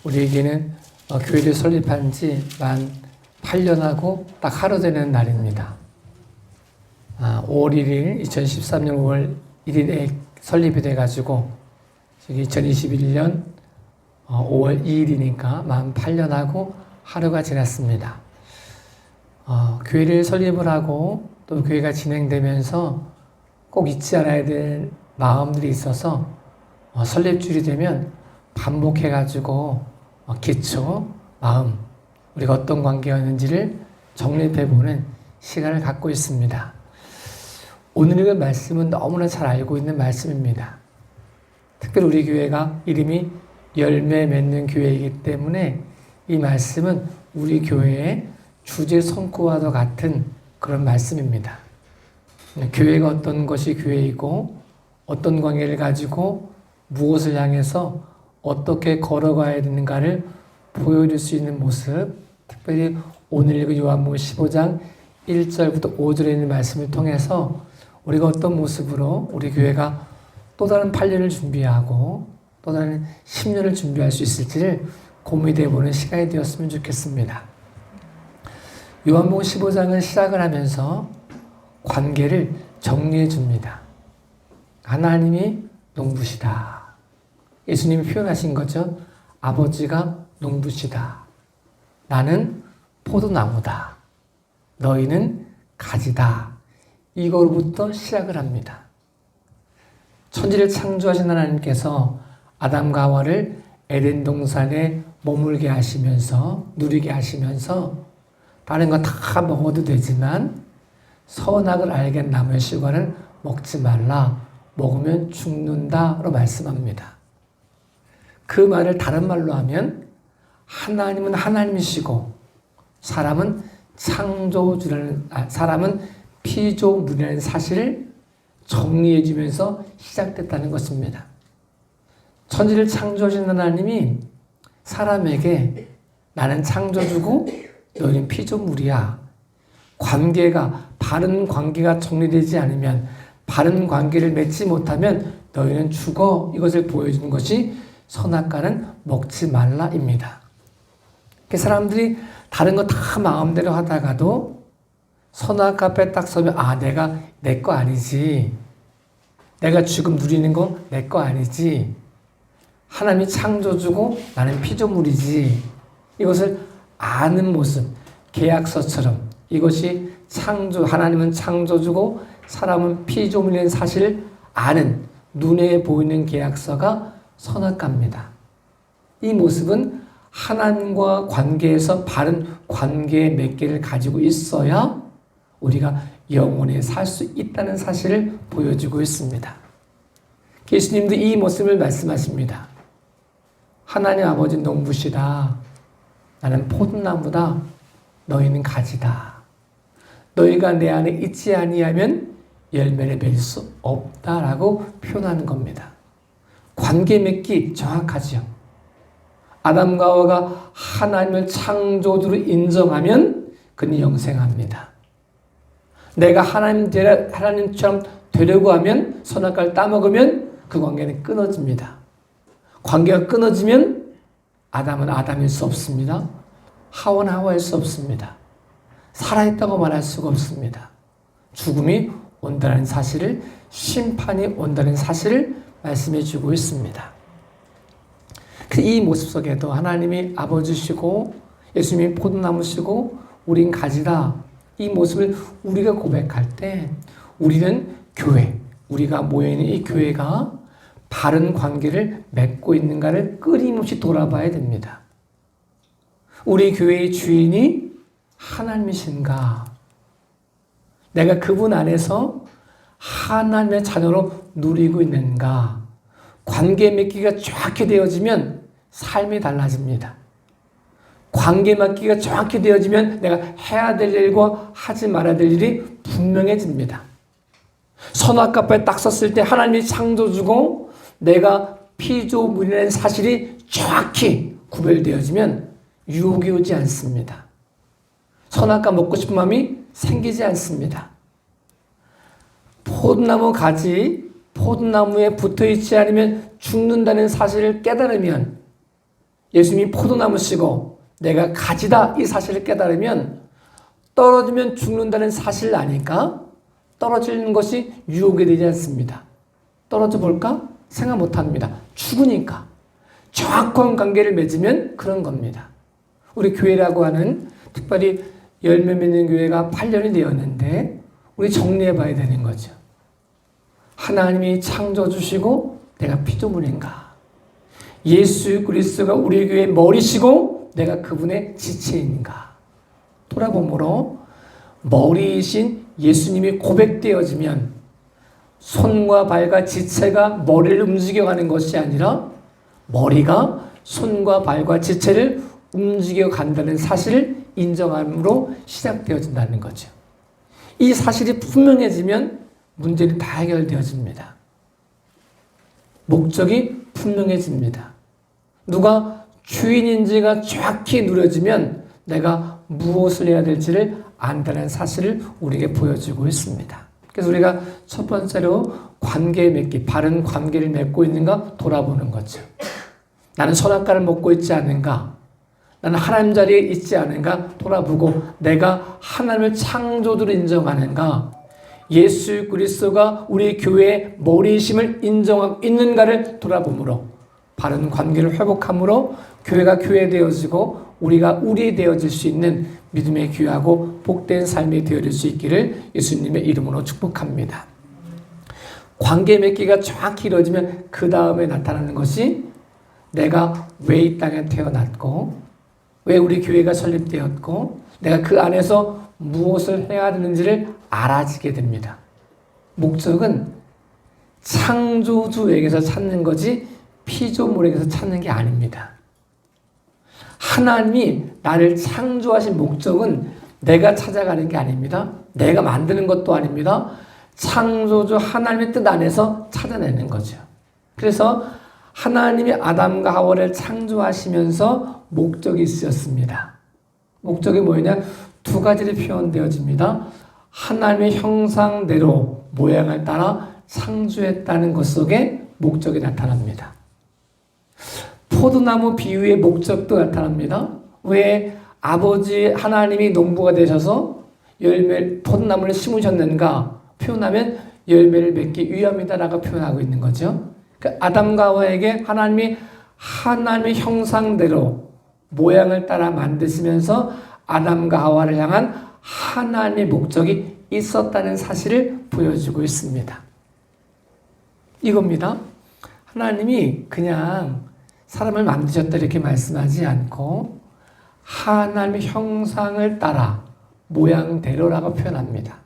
우리에게는 교회를 설립한 지 만 8년하고 딱 하루 되는 날입니다. 5월 1일, 2013년 5월 1일에 설립이 돼가지고 2021년 5월 2일이니까 만 8년하고 하루가 지났습니다. 교회를 설립을 하고 또 교회가 진행되면서 꼭 잊지 않아야 될 마음들이 있어서 설립주일이 되면 반복해가지고 기초, 마음, 우리가 어떤 관계였는지를 정립해보는 시간을 갖고 있습니다. 오늘 읽은 말씀은 너무나 잘 알고 있는 말씀입니다. 특별히 우리 교회가 이름이 열매 맺는 교회이기 때문에 이 말씀은 우리 교회의 주제 성구와도 같은 그런 말씀입니다. 교회가 어떤 것이 교회이고 어떤 관계를 가지고 무엇을 향해서 어떻게 걸어가야 되는가를 보여줄 수 있는 모습, 특별히 오늘 읽은 요한복음 15장 1절부터 5절에 있는 말씀을 통해서 우리가 어떤 모습으로 우리 교회가 또 다른 8년을 준비하고 또 다른 10년을 준비할 수 있을지를 고민해 보는 시간이 되었으면 좋겠습니다. 요한복음 15장은 시작을 하면서 관계를 정리해 줍니다. 하나님이 농부시다. 예수님이 표현하신 거죠. 아버지가 농부시다. 나는 포도나무다. 너희는 가지다. 이거로부터 시작을 합니다. 천지를 창조하신 하나님께서 아담과 하와를 에덴 동산에 머물게 하시면서 누리게 하시면서 다른 거 다 먹어도 되지만 선악을 알게 한 나무의 실과는 먹지 말라. 먹으면 죽는다로 말씀합니다. 그 말을 다른 말로 하면 하나님은 하나님이시고 사람은 사람은 피조물이라는 사실을 정리해 주면서 시작됐다는 것입니다. 천지를 창조하신 하나님이 사람에게 나는 창조주고 너희는 피조물이야. 바른 관계가 정리되지 않으면, 바른 관계를 맺지 못하면 너희는 죽어. 이것을 보여주는 것이 선악과는 먹지 말라입니다. 사람들이 다른 거 다 마음대로 하다가도 선악과 앞에 딱 서면 내가 내 거 아니지. 내가 지금 누리는 거 내 거 아니지. 하나님이 창조주고 나는 피조물이지. 이것을 아는 모습, 계약서처럼 이것이 하나님은 창조주고 사람은 피조물인 사실을 아는 눈에 보이는 계약서가 선악과입니다. 이 모습은 하나님과 관계에서 바른 관계의 맺기를 가지고 있어야 우리가 영원히 살 수 있다는 사실을 보여주고 있습니다. 예수님도 이 모습을 말씀하십니다. 하나님 아버지 농부시다. 나는 포도나무다. 너희는 가지다. 너희가 내 안에 있지 아니하면 열매를 맺을 수 없다라고 표현하는 겁니다. 관계 맺기 정확하죠. 아담과 하와가 하나님을 창조주로 인정하면 그는 영생합니다. 내가 하나님처럼 되려고 하면 선악과를 따먹으면 그 관계는 끊어집니다. 관계가 끊어지면 아담은 아담일 수 없습니다. 하와는 하와일 수 없습니다. 살아있다고 말할 수가 없습니다. 죽음이 온다는 사실을, 심판이 온다는 사실을 말씀해 주고 있습니다. 이 모습 속에도 하나님이 아버지시고 예수님이 포도나무시고 우린 가지다. 이 모습을 우리가 고백할 때 우리는 교회, 우리가 모여있는 이 교회가 바른 관계를 맺고 있는가를 끊임없이 돌아봐야 됩니다. 우리 교회의 주인이 하나님이신가? 내가 그분 안에서 하나님의 자녀로 누리고 있는가? 관계 맺기가 정확히 되어지면 삶이 달라집니다. 관계 맺기가 정확히 되어지면 내가 해야 될 일과 하지 말아야 될 일이 분명해집니다. 선악과 앞에 딱 섰을 때 하나님이 창조주고 내가 피조물이라는 사실이 정확히 구별되어지면 유혹이 오지 않습니다. 선악과 먹고 싶은 마음이 생기지 않습니다. 포도나무 가지, 포도나무에 붙어있지 않으면 죽는다는 사실을 깨달으면 예수님이 포도나무시고 내가 가지다 이 사실을 깨달으면 떨어지면 죽는다는 사실을 아니까 떨어지는 것이 유혹이 되지 않습니다. 떨어져 볼까? 생각 못합니다. 죽으니까. 정확한 관계를 맺으면 그런 겁니다. 우리 교회라고 하는 특별히 열매 맺는 교회가 8년이 되었는데 우리 정리해 봐야 되는 거죠. 하나님이 창조주시고 내가 피조물인가? 예수 그리스도가 우리 교회의 머리시고 내가 그분의 지체인가? 돌아보므로 머리이신 예수님이 고백되어지면 손과 발과 지체가 머리를 움직여가는 것이 아니라 머리가 손과 발과 지체를 움직여간다는 사실을 인정함으로 시작되어진다는 거죠. 이 사실이 분명해지면 문제는 다 해결되어집니다. 목적이 분명해집니다. 누가 주인인지가 정확히 누려지면 내가 무엇을 해야 될지를 안다는 사실을 우리에게 보여주고 있습니다. 그래서 우리가 첫 번째로 관계 맺기, 바른 관계를 맺고 있는가 돌아보는 거죠. 나는 선악과를 먹고 있지 않은가? 나는 하나님 자리에 있지 않은가? 돌아보고 내가 하나님을 창조주로 인정하는가? 예수 그리스도가 우리 교회의 머리이심을 인정하고 있는가를 돌아보므로 바른 관계를 회복함으로 교회가 교회되어지고 우리가 우리 되어질 수 있는 믿음의 귀하고 복된 삶이 되어질 수 있기를 예수님의 이름으로 축복합니다. 관계 맺기가 정확히 이루어지면 그 다음에 나타나는 것이 내가 왜 이 땅에 태어났고 왜 우리 교회가 설립되었고 내가 그 안에서 무엇을 해야 되는지를 알아지게 됩니다. 목적은 창조주에게서 찾는 거지 피조물에게서 찾는 게 아닙니다. 하나님이 나를 창조하신 목적은 내가 찾아가는 게 아닙니다. 내가 만드는 것도 아닙니다. 창조주 하나님의 뜻 안에서 찾아내는 거죠. 그래서 하나님이 아담과 하와를 창조하시면서 목적이 있으셨습니다. 목적이 뭐냐? 두 가지로 표현되어집니다. 하나님의 형상대로 모양을 따라 창조했다는 것 속에 목적이 나타납니다. 포도나무 비유의 목적도 나타납니다. 왜 아버지 하나님이 농부가 되셔서 포도나무를 심으셨는가 표현하면 열매를 맺기 위함이다라고 표현하고 있는 거죠. 아담과 하와에게 하나님이 하나님의 형상대로 모양을 따라 만드시면서 아담과 하와를 향한 하나님의 목적이 있었다는 사실을 보여주고 있습니다. 이겁니다. 하나님이 그냥 사람을 만드셨다 이렇게 말씀하지 않고 하나님의 형상을 따라 모양대로라고 표현합니다.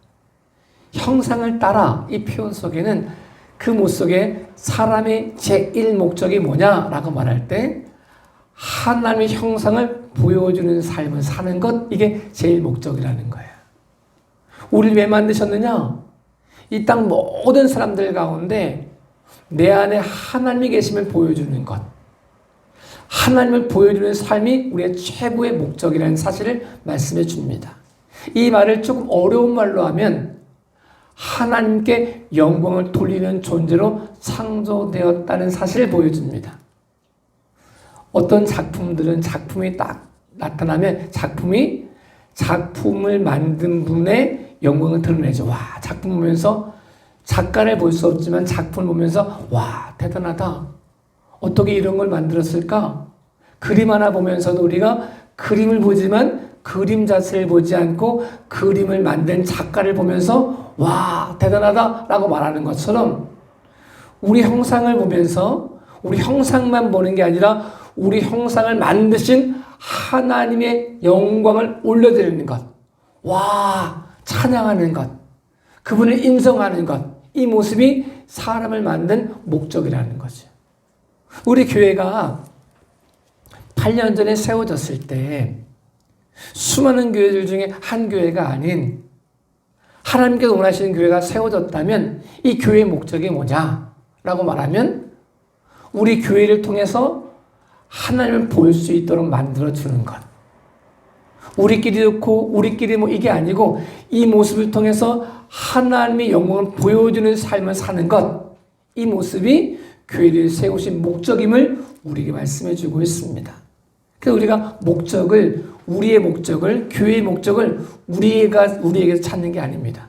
형상을 따라 이 표현 속에는 그 못 속에 사람의 제1 목적이 뭐냐라고 말할 때 하나님의 형상을 보여주는 삶을 사는 것, 이게 제일 목적이라는 거예요. 우리를 왜 만드셨느냐? 이 땅 모든 사람들 가운데 내 안에 하나님이 계심을 보여주는 것, 하나님을 보여주는 삶이 우리의 최고의 목적이라는 사실을 말씀해 줍니다. 이 말을 조금 어려운 말로 하면 하나님께 영광을 돌리는 존재로 창조되었다는 사실을 보여줍니다. 어떤 작품들은 작품이 딱 나타나면 작품을 만든 분의 영광을 드러내죠. 와, 작품 보면서 작가를 볼 수 없지만 작품을 보면서 와, 대단하다. 어떻게 이런 걸 만들었을까? 그림 하나 보면서도 우리가 그림을 보지만 그림 자체를 보지 않고 그림을 만든 작가를 보면서 와, 대단하다 라고 말하는 것처럼 우리 형상을 보면서 우리 형상만 보는 게 아니라 우리 형상을 만드신 하나님의 영광을 올려드리는 것, 와, 찬양하는 것, 그분을 인정하는 것, 이 모습이 사람을 만든 목적이라는 거죠. 우리 교회가 8년 전에 세워졌을 때 수많은 교회들 중에 한 교회가 아닌 하나님께서 원하시는 교회가 세워졌다면 이 교회의 목적이 뭐냐라고 말하면 우리 교회를 통해서 하나님을 볼 수 있도록 만들어주는 것. 우리끼리 좋고 우리끼리 이게 아니고 이 모습을 통해서 하나님의 영광을 보여주는 삶을 사는 것. 이 모습이 교회를 세우신 목적임을 우리에게 말씀해 주고 있습니다. 그래서 우리가 우리의 목적을, 교회의 목적을 우리에게서 찾는 게 아닙니다.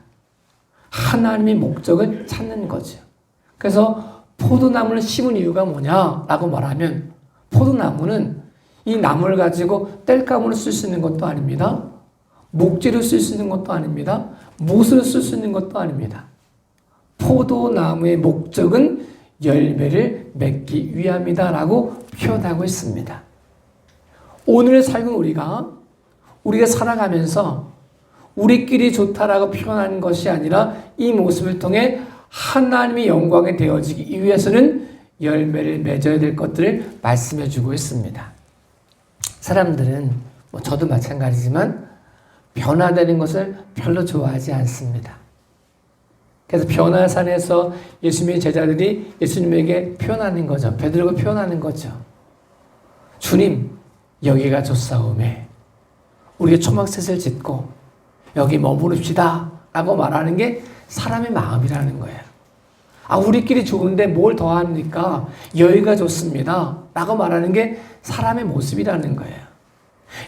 하나님의 목적을 찾는 거죠. 그래서 포도나무를 심은 이유가 뭐냐라고 말하면, 포도나무는 이 나무를 가지고 땔감으로 쓸 수 있는 것도 아닙니다. 목재로 쓸 수 있는 것도 아닙니다. 못으로 쓸 수 있는 것도 아닙니다. 포도나무의 목적은 열매를 맺기 위함이다라고 표현하고 있습니다. 오늘의 삶은 우리가 살아가면서 우리끼리 좋다라고 표현하는 것이 아니라 이 모습을 통해 하나님의 영광에 되어지기 위해서는 열매를 맺어야 될 것들을 말씀해 주고 있습니다. 사람들은 저도 마찬가지지만 변화되는 것을 별로 좋아하지 않습니다. 그래서 변화산에서 예수님의 제자들이 예수님에게 표현하는 거죠. 베드로가 표현하는 거죠. 주님, 여기가 좋사오매 우리가 초막셋을 짓고 여기 머무릅시다 라고 말하는 게 사람의 마음이라는 거예요. 우리끼리 좋은데 뭘 더 합니까? 여기가 좋습니다 라고 말하는 게 사람의 모습이라는 거예요.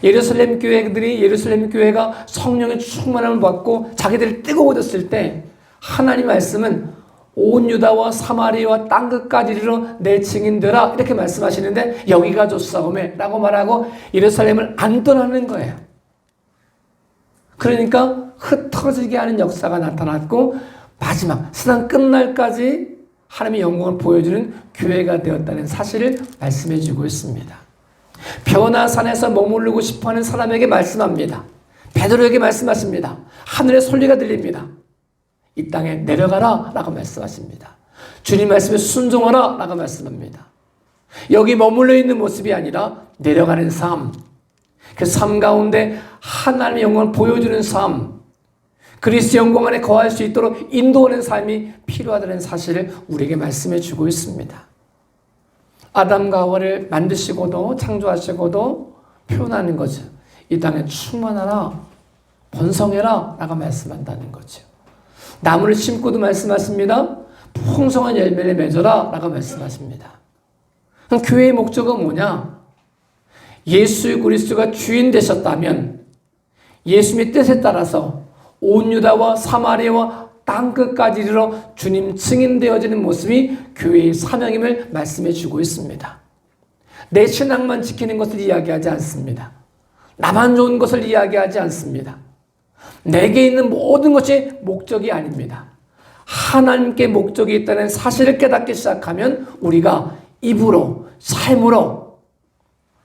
예루살렘 교회가 성령의 충만함을 받고 자기들이 뜨거워졌을 때 하나님 말씀은 온 유다와 사마리아와 땅끝까지 이르러 내 증인되라 이렇게 말씀하시는데 여기가 좋사오매 라고 말하고 예루살렘을 안 떠나는 거예요. 그러니까 흩어지게 하는 역사가 나타났고 마지막 세상 끝날까지 하나님의 영광을 보여주는 교회가 되었다는 사실을 말씀해 주고 있습니다. 변화산에서 머무르고 싶어하는 사람에게 말씀합니다. 베드로에게 말씀하십니다. 하늘의 소리가 들립니다. 이 땅에 내려가라 라고 말씀하십니다. 주님 말씀에 순종하라 라고 말씀합니다. 여기 머물러 있는 모습이 아니라 내려가는 삶, 그 삶 가운데 하나님의 영광을 보여주는 삶, 그리스도 영광 안에 거할 수 있도록 인도하는 삶이 필요하다는 사실을 우리에게 말씀해 주고 있습니다. 아담과 하와를 만드시고도 창조하시고도 표현하는 거죠. 이 땅에 충만하라, 번성해라 라고 말씀한다는 거죠. 나무를 심고도 말씀하십니다. 풍성한 열매를 맺어라 라고 말씀하십니다. 그럼 교회의 목적은 뭐냐? 예수 그리스도가 주인 되셨다면 예수님의 뜻에 따라서 온 유다와 사마리아와 땅끝까지 이르러 주님 증인되어지는 모습이 교회의 사명임을 말씀해 주고 있습니다. 내 신앙만 지키는 것을 이야기하지 않습니다. 나만 좋은 것을 이야기하지 않습니다. 내게 있는 모든 것이 목적이 아닙니다. 하나님께 목적이 있다는 사실을 깨닫기 시작하면 우리가 입으로, 삶으로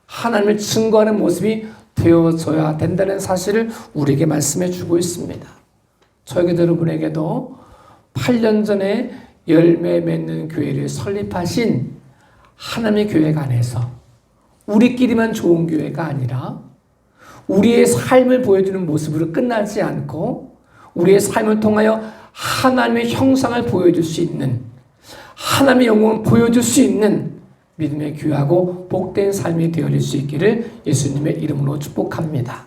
하나님을 증거하는 모습이 되어져야 된다는 사실을 우리에게 말씀해 주고 있습니다. 저에게 여러분에게도 8년 전에 열매 맺는 교회를 설립하신 하나님의 교회가 안에서 우리끼리만 좋은 교회가 아니라 우리의 삶을 보여주는 모습으로 끝나지 않고 우리의 삶을 통하여 하나님의 형상을 보여줄 수 있는, 하나님의 영광을 보여줄 수 있는 믿음의 귀하고 복된 삶이 되어질 수 있기를 예수님의 이름으로 축복합니다.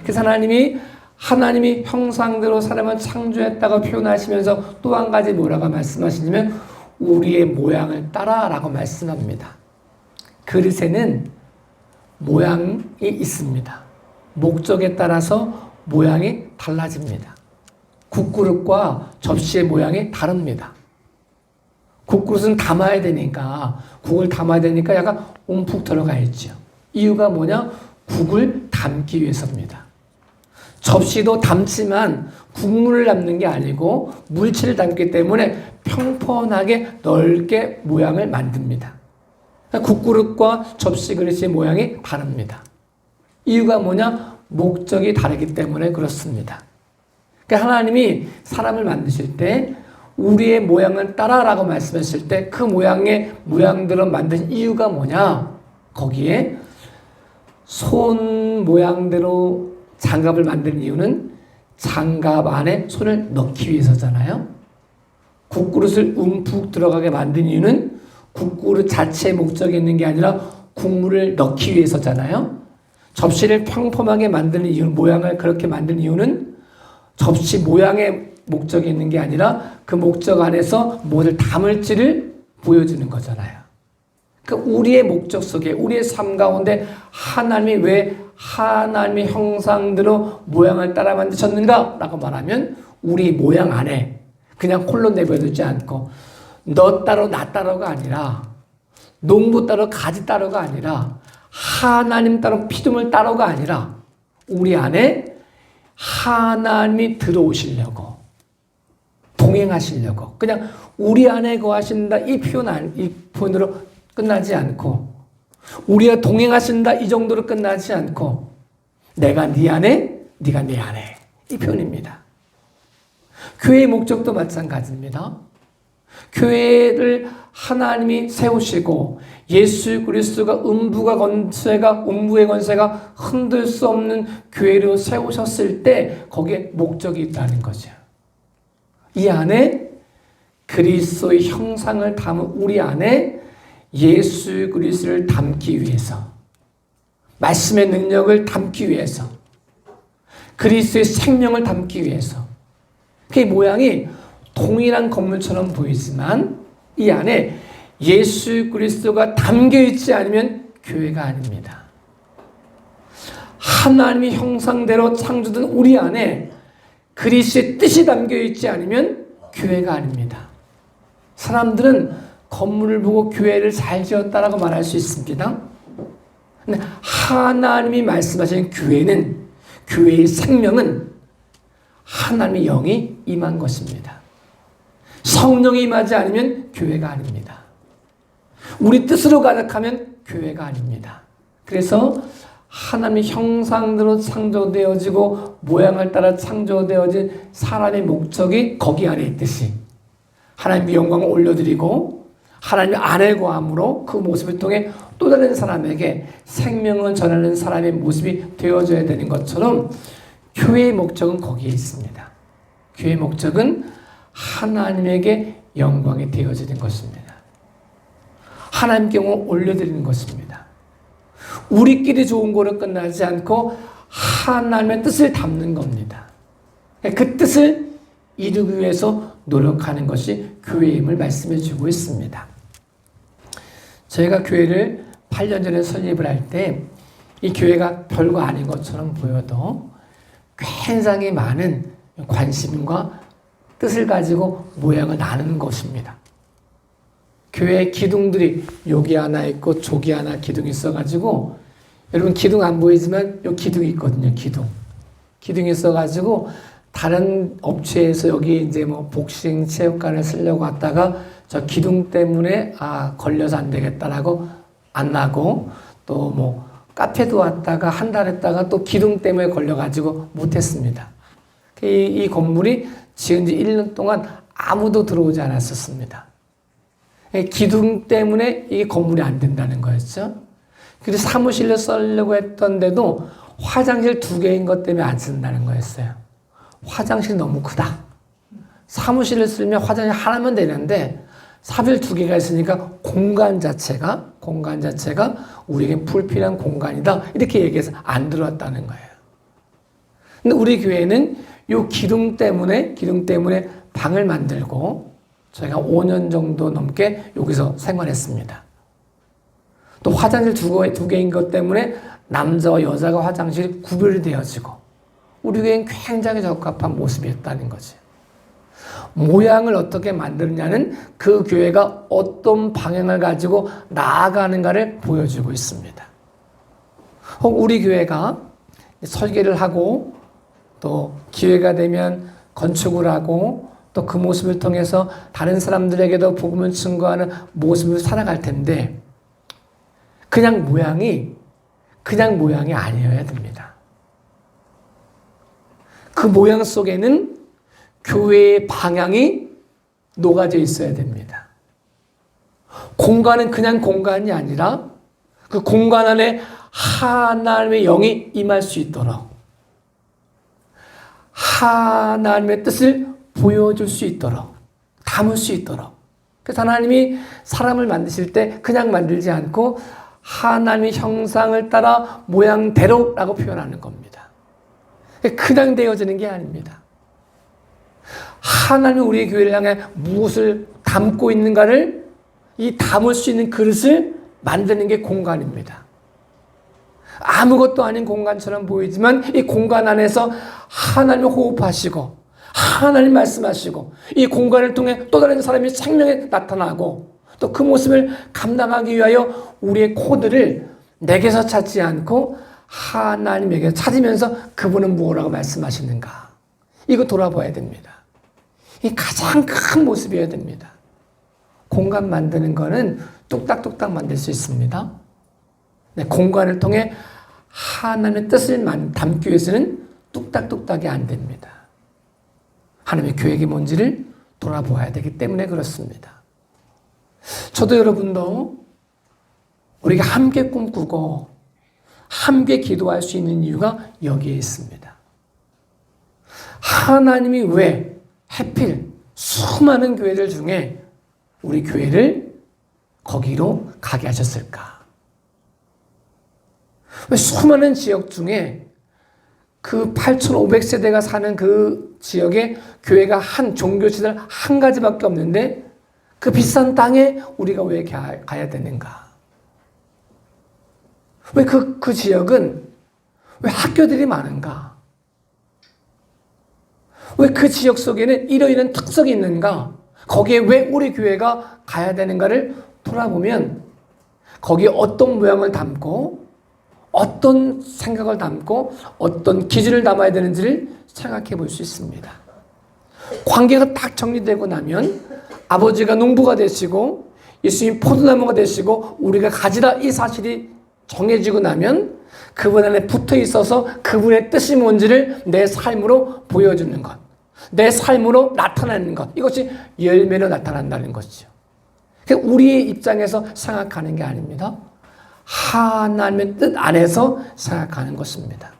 그래서 하나님이 형상대로 사람을 창조했다고 표현하시면서 또 한 가지 뭐라고 말씀하시냐면 우리의 모양을 따라라고 말씀합니다. 그릇에는 모양이 있습니다. 목적에 따라서 모양이 달라집니다. 국그릇과 접시의 모양이 다릅니다. 국그릇은 담아야 되니까, 국을 담아야 되니까 약간 움푹 들어가 있죠. 이유가 뭐냐? 국을 담기 위해서입니다. 접시도 담지만 국물을 담는 게 아니고 물질을 담기 때문에 평평하게 넓게 모양을 만듭니다. 국그릇과 접시 그릇의 모양이 다릅니다. 이유가 뭐냐? 목적이 다르기 때문에 그렇습니다. 그러니까 하나님이 사람을 만드실 때 우리의 모양을 따라라고 말씀했을 때 그 모양대로 만든 이유가 뭐냐? 거기에 손 모양대로 장갑을 만든 이유는 장갑 안에 손을 넣기 위해서잖아요. 국그릇을 움푹 들어가게 만든 이유는 국그릇 자체의 목적이 있는 게 아니라 국물을 넣기 위해서잖아요. 접시를 평범하게 만드는 이유, 모양을 그렇게 만든 이유는 접시 모양의 목적이 있는 게 아니라 그 목적 안에서 뭐를 담을지를 보여주는 거잖아요. 그 우리의 목적 속에 우리의 삶 가운데 하나님이 왜 하나님의 형상대로 모양을 따라 만드셨는가? 라고 말하면 우리 모양 안에 그냥 홀로 내버려두지 않고 너 따로 나 따로가 아니라 농부 따로 가지 따로가 아니라 하나님 따로 피조물 따로가 아니라 우리 안에 하나님이 들어오시려고 동행하시려고 그냥 우리 안에 거하신다 이 표현으로 끝나지 않고 우리가 동행하신다 이 정도로 끝나지 않고 내가 네 안에 네가 내 안에 이 표현입니다. 교회의 목적도 마찬가지입니다. 교회를 하나님이 세우시고 예수 그리스도가 음부의 권세가 흔들 수 없는 교회로 세우셨을 때 거기에 목적이 있다는 거죠. 이 안에 그리스도의 형상을 담은 우리 안에 예수 그리스도를 담기 위해서 말씀의 능력을 담기 위해서 그리스도의 생명을 담기 위해서 그 모양이 동일한 건물처럼 보이지만 이 안에 예수 그리스도가 담겨 있지 않으면 교회가 아닙니다. 하나님의 형상대로 창조된 우리 안에 그리스도의 뜻이 담겨 있지 않으면 교회가 아닙니다. 사람들은 건물을 보고 교회를 잘 지었다라고 말할 수 있습니다. 근데 하나님이 말씀하신 교회는 교회의 생명은 하나님의 영이 임한 것입니다. 성령이 임하지 않으면 교회가 아닙니다. 우리 뜻으로 가득하면 교회가 아닙니다. 그래서 하나님의 형상대로 창조되어지고 모양을 따라 창조되어진 사람의 목적이 거기 안에 있듯이 하나님의 영광을 올려드리고 하나님의 안에 거함으로 그 모습을 통해 또 다른 사람에게 생명을 전하는 사람의 모습이 되어져야 되는 것처럼 교회의 목적은 거기에 있습니다. 교회의 목적은 하나님에게 영광이 되어지는 것입니다. 하나님께 올려드리는 것입니다. 우리끼리 좋은 거로 끝나지 않고 하나님의 뜻을 담는 겁니다. 그 뜻을 이루기 위해서 노력하는 것이 교회임을 말씀해 주고 있습니다. 저희가 교회를 8년 전에 설립을 할 때 이 교회가 별거 아닌 것처럼 보여도 굉장히 많은 관심과 뜻을 가지고 모양을 나누는 것입니다. 교회 기둥들이 여기 하나 있고 저기 하나 기둥이 있어가지고 여러분 기둥 안 보이지만 여기 기둥이 있거든요. 기둥이 있어가지고 다른 업체에서 여기 이제 뭐 복싱 체육관을 쓰려고 왔다가 저 기둥 때문에 걸려서 안 되겠다라고 안 나고 또 뭐 카페도 왔다가 한 달 했다가 또 기둥 때문에 걸려가지고 못했습니다. 이 건물이 지은 지 1년 동안 아무도 들어오지 않았었습니다. 기둥 때문에 이 건물이 안 된다는 거였죠. 그래서 사무실을 쓰려고 했던데도 화장실 2개인 것 때문에 안 쓴다는 거였어요. 화장실이 너무 크다. 사무실을 쓰면 화장실 하나면 되는데 사무실 2개가 있으니까 공간 자체가 우리에게 불필요한 공간이다. 이렇게 얘기해서 안 들어왔다는 거예요. 근데 우리 교회는 이 기둥 때문에 방을 만들고 저희가 5년 정도 넘게 여기서 생활했습니다. 또 화장실 2개인 것 때문에 남자와 여자가 화장실이 구별이 되어지고 우리 교회는 굉장히 적합한 모습이었다는 거죠. 모양을 어떻게 만드느냐는 그 교회가 어떤 방향을 가지고 나아가는가를 보여주고 있습니다. 혹 우리 교회가 설계를 하고 또 기회가 되면 건축을 하고 또 그 모습을 통해서 다른 사람들에게도 복음을 증거하는 모습을 살아갈 텐데 그냥 모양이 아니어야 됩니다. 그 모양 속에는 교회의 방향이 녹아져 있어야 됩니다. 공간은 그냥 공간이 아니라 그 공간 안에 하나님의 영이 임할 수 있도록 하나님의 뜻을 보여줄 수 있도록 담을 수 있도록 그래서 하나님이 사람을 만드실 때 그냥 만들지 않고 하나님의 형상을 따라 모양대로라고 표현하는 겁니다. 그냥 되어지는 게 아닙니다. 하나님이 우리의 교회를 향해 무엇을 담고 있는가를 이 담을 수 있는 그릇을 만드는 게 공간입니다. 아무것도 아닌 공간처럼 보이지만 이 공간 안에서 하나님 호흡하시고 하나님 말씀하시고 이 공간을 통해 또 다른 사람이 생명에 나타나고 또 그 모습을 감당하기 위하여 우리의 코드를 내게서 찾지 않고 하나님에게 찾으면서 그분은 무엇이라고 말씀하시는가, 이거 돌아봐야 됩니다. 이 가장 큰 모습이어야 됩니다. 공간 만드는 거는 뚝딱뚝딱 만들 수 있습니다. 네, 공간을 통해 하나님의 뜻을 담기 위해서는 뚝딱뚝딱이 안 됩니다. 하나님의 계획이 뭔지를 돌아보아야 되기 때문에 그렇습니다. 저도 여러분도 우리가 함께 꿈꾸고 함께 기도할 수 있는 이유가 여기에 있습니다. 하나님이 왜 하필 수많은 교회들 중에 우리 교회를 거기로 가게 하셨을까? 왜 수많은 지역 중에 그 8,500세대가 사는 그 지역에 교회가 한 종교시설 한 가지밖에 없는데 그 비싼 땅에 우리가 왜 가야 되는가? 왜 그 지역은 왜 학교들이 많은가? 왜 그 지역 속에는 이러이러한 특성이 있는가? 거기에 왜 우리 교회가 가야 되는가를 돌아보면 거기에 어떤 모양을 담고 어떤 생각을 담고 어떤 기준을 담아야 되는지를 생각해 볼 수 있습니다. 관계가 딱 정리되고 나면 아버지가 농부가 되시고 예수님 포도나무가 되시고 우리가 가지라 이 사실이 정해지고 나면 그분 안에 붙어 있어서 그분의 뜻이 뭔지를 내 삶으로 보여주는 것, 내 삶으로 나타내는 것, 이것이 열매로 나타난다는 것이죠. 우리의 입장에서 생각하는 게 아닙니다. 하나님의 뜻 안에서 생각하는 것입니다.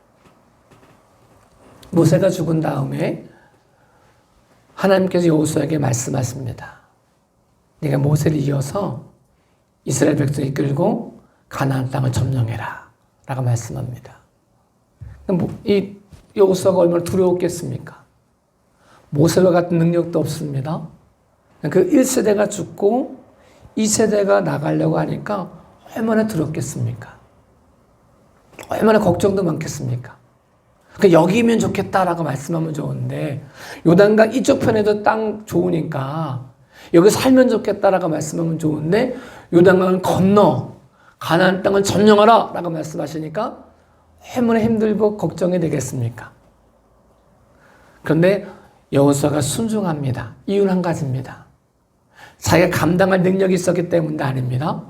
모세가 죽은 다음에 하나님께서 여호수아에게 말씀하십니다. 네가 모세를 이어서 이스라엘 백성을 이끌고 가나안 땅을 점령해라 라고 말씀합니다. 이 여호수아가 얼마나 두려웠겠습니까? 모세와 같은 능력도 없습니다. 그 1세대가 죽고 2세대가 나가려고 하니까 얼마나 두렵겠습니까? 얼마나 걱정도 많겠습니까? 여기면 좋겠다라고 말씀하면 좋은데 요단강 이쪽 편에도 땅 좋으니까 여기 살면 좋겠다라고 말씀하면 좋은데 요단강을 건너 가나안 땅을 점령하라 라고 말씀하시니까 얼마나 힘들고 걱정이 되겠습니까? 그런데 여호수아가 순종합니다. 이유는 한 가지입니다. 자기가 감당할 능력이 있었기 때문도 아닙니다.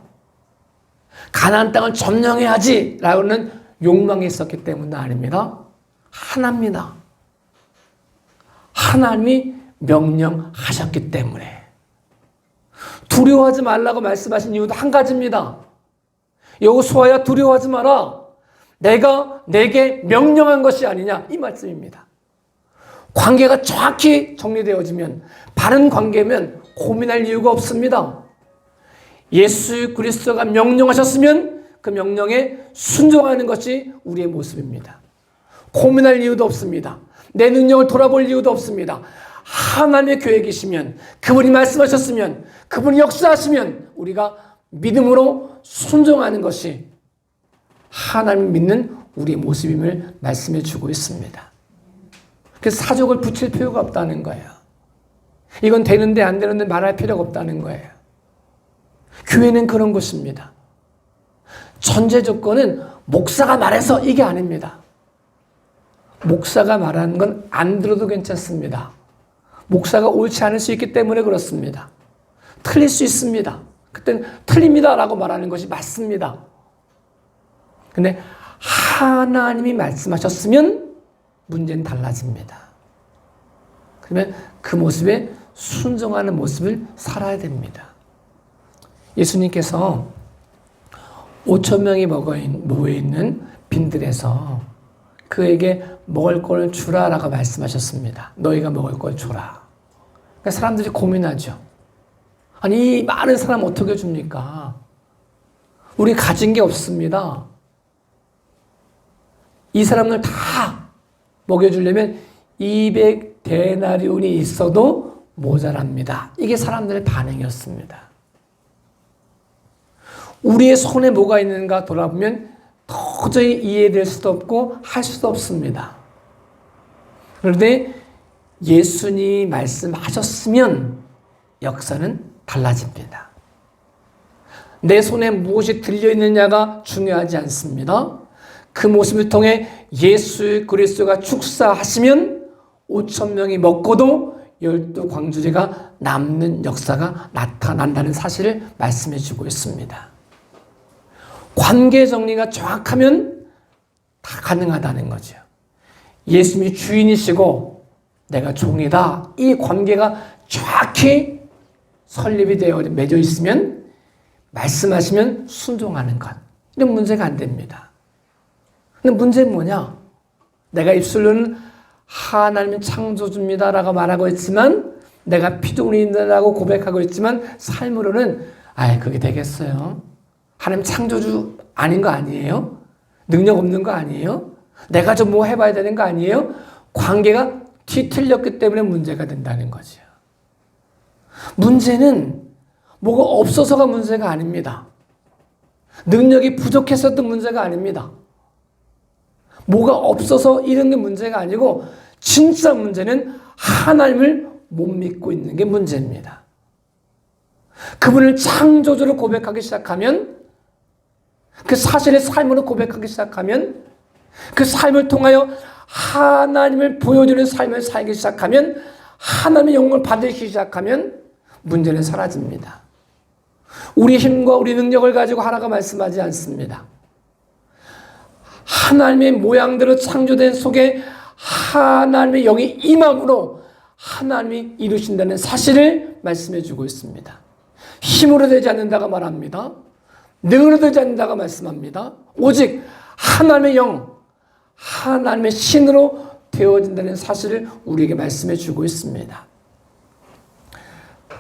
가나안 땅을 점령해야지 라고는 욕망이 있었기 때문도 아닙니다. 하나입니다. 하나님이 명령하셨기 때문에. 두려워하지 말라고 말씀하신 이유도 한 가지입니다. 여호수아야 두려워하지 마라. 내가 내게 명령한 것이 아니냐 이 말씀입니다. 관계가 정확히 정리되어지면 바른 관계면 고민할 이유가 없습니다. 예수 그리스도가 명령하셨으면 그 명령에 순종하는 것이 우리의 모습입니다. 고민할 이유도 없습니다. 내 능력을 돌아볼 이유도 없습니다. 하나님의 계획이시면 그분이 말씀하셨으면 그분이 역사하시면 우리가 믿음으로 순종하는 것이 하나님 믿는 우리의 모습임을 말씀해 주고 있습니다. 그래서 사족을 붙일 필요가 없다는 거예요. 이건 되는데 안 되는데 말할 필요가 없다는 거예요. 교회는 그런 것입니다. 전제 조건은 목사가 말해서 이게 아닙니다. 목사가 말하는 건 안 들어도 괜찮습니다. 목사가 옳지 않을 수 있기 때문에 그렇습니다. 틀릴 수 있습니다. 그때는 틀립니다 라고 말하는 것이 맞습니다. 근데 하나님이 말씀하셨으면 문제는 달라집니다. 그러면 그 모습에 순종하는 모습을 살아야 됩니다. 예수님께서 5,000명이 모여있는 빈들에서 그에게 먹을 걸 주라라고 말씀하셨습니다. 너희가 먹을 걸 주라. 그러니까 사람들이 고민하죠. 아니 이 많은 사람 어떻게 줍니까? 우리 가진 게 없습니다. 이 사람들 다 먹여주려면 200데나리온이 있어도 모자랍니다. 이게 사람들의 반응이었습니다. 우리의 손에 뭐가 있는가 돌아보면 도저히 이해될 수도 없고 할 수도 없습니다. 그런데 예수님이 말씀하셨으면 역사는 달라집니다. 내 손에 무엇이 들려있느냐가 중요하지 않습니다. 그 모습을 통해 예수 그리스도가 축사하시면 5,000명이 먹고도 12광주리가 남는 역사가 나타난다는 사실을 말씀해 주고 있습니다. 관계 정리가 정확하면 다 가능하다는 거죠. 예수님이 주인이시고 내가 종이다. 이 관계가 정확히 설립이 되어 맺어 있으면 말씀하시면 순종하는 것. 이런 문제가 안 됩니다. 근데 문제는 뭐냐? 내가 입술로는 하나님은 창조주입니다라고 말하고 있지만 내가 피조물이라고 고백하고 있지만 삶으로는 그게 되겠어요? 하나님 창조주 아닌 거 아니에요? 능력 없는 거 아니에요? 내가 좀 뭐 해봐야 되는 거 아니에요? 관계가 뒤틀렸기 때문에 문제가 된다는 거죠. 문제는 뭐가 없어서가 문제가 아닙니다. 능력이 부족했었던 문제가 아닙니다. 뭐가 없어서 이런 게 문제가 아니고 진짜 문제는 하나님을 못 믿고 있는 게 문제입니다. 그분을 창조주로 고백하기 시작하면 그 사실의 삶으로 고백하기 시작하면 그 삶을 통하여 하나님을 보여주는 삶을 살기 시작하면 하나님의 영광을 받으시기 시작하면 문제는 사라집니다. 우리 힘과 우리 능력을 가지고 하나가 말씀하지 않습니다. 하나님의 모양대로 창조된 속에 하나님의 영이 임함으로 하나님이 이루신다는 사실을 말씀해 주고 있습니다. 힘으로 되지 않는다고 말합니다. 능으로 되지 않는다고 말씀합니다. 오직 하나님의 영, 하나님의 신으로 되어진다는 사실을 우리에게 말씀해 주고 있습니다.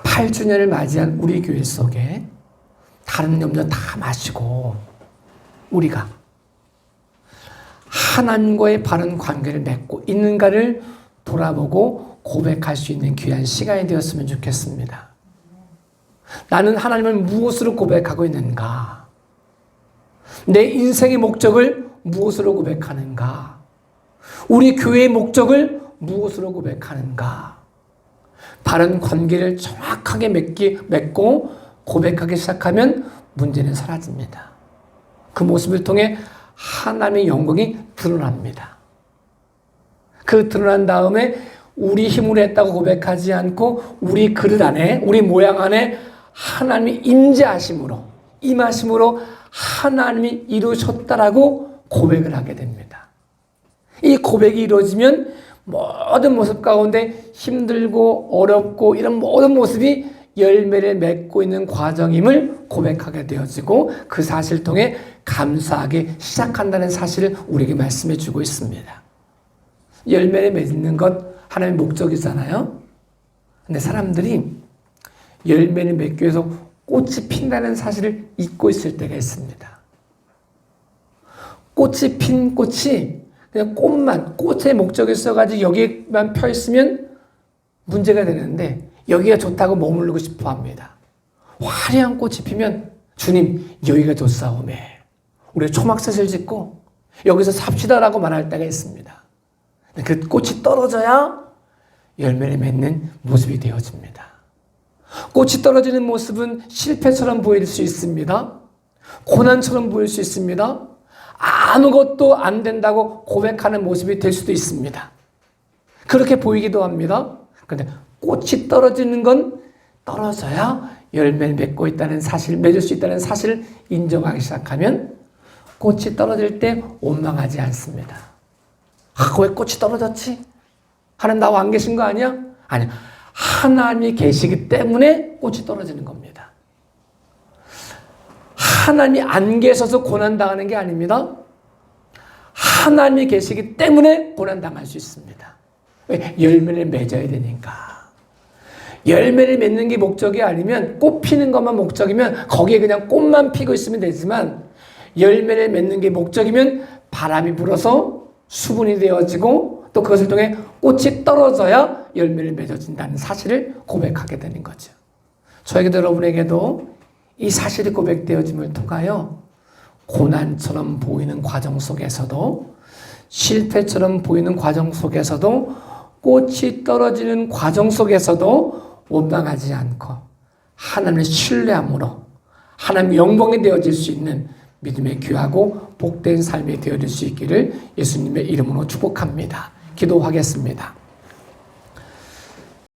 8주년을 맞이한 우리 교회 속에 다른 염려 다 마시고 우리가 하나님과의 바른 관계를 맺고 있는가를 돌아보고 고백할 수 있는 귀한 시간이 되었으면 좋겠습니다. 나는 하나님을 무엇으로 고백하고 있는가? 내 인생의 목적을 무엇으로 고백하는가? 우리 교회의 목적을 무엇으로 고백하는가? 바른 관계를 정확하게 맺고 고백하기 시작하면 문제는 사라집니다. 그 모습을 통해 하나님의 영광이 드러납니다. 그 드러난 다음에 우리 힘으로 했다고 고백하지 않고 우리 그릇 안에, 우리 모양 안에 하나님이 임재하심으로, 임하심으로 하나님이 이루셨다라고 고백을 하게 됩니다. 이 고백이 이루어지면 모든 모습 가운데 힘들고 어렵고 이런 모든 모습이 열매를 맺고 있는 과정임을 고백하게 되어지고 그 사실을 통해 감사하게 시작한다는 사실을 우리에게 말씀해 주고 있습니다. 열매를 맺는 것 하나님의 목적이잖아요. 근데 사람들이 열매를 맺기 위해서 꽃이 핀다는 사실을 잊고 있을 때가 있습니다. 꽃이 핀 꽃이 그냥 꽃의 목적이 있어가지고 여기에만 펴 있으면 문제가 되는데 여기가 좋다고 머무르고 싶어 합니다. 화려한 꽃이 피면 주님 여기가 좋사오매 우리 초막셋을 짓고 여기서 삽시다라고 말할 때가 있습니다. 그 꽃이 떨어져야 열매를 맺는 모습이 되어집니다. 꽃이 떨어지는 모습은 실패처럼 보일 수 있습니다. 고난처럼 보일 수 있습니다. 아무것도 안 된다고 고백하는 모습이 될 수도 있습니다. 그렇게 보이기도 합니다. 그런데 꽃이 떨어지는 건 떨어져야 열매를 맺고 있다는 사실, 맺을 수 있다는 사실을 인정하기 시작하면 꽃이 떨어질 때 원망하지 않습니다. 왜 꽃이 떨어졌지? 하나님 나와 안 계신 거 아니야? 아니야. 하나님이 계시기 때문에 꽃이 떨어지는 겁니다. 하나님이 안 계셔서 고난당하는 게 아닙니다. 하나님이 계시기 때문에 고난당할 수 있습니다. 왜? 열매를 맺어야 되니까. 열매를 맺는 게 목적이 아니면 꽃 피는 것만 목적이면 거기에 그냥 꽃만 피고 있으면 되지만 열매를 맺는 게 목적이면 바람이 불어서 수분이 되어지고 또 그것을 통해 꽃이 떨어져야 열매를 맺어진다는 사실을 고백하게 되는 거죠. 저에게도 여러분에게도 이 사실이 고백되어짐을 통하여 고난처럼 보이는 과정 속에서도 실패처럼 보이는 과정 속에서도 꽃이 떨어지는 과정 속에서도 원망하지 않고 하나님을 신뢰함으로 하나님의 영광이 되어질 수 있는 믿음의 귀하고 복된 삶이 되어질 수 있기를 예수님의 이름으로 축복합니다. 기도하겠습니다.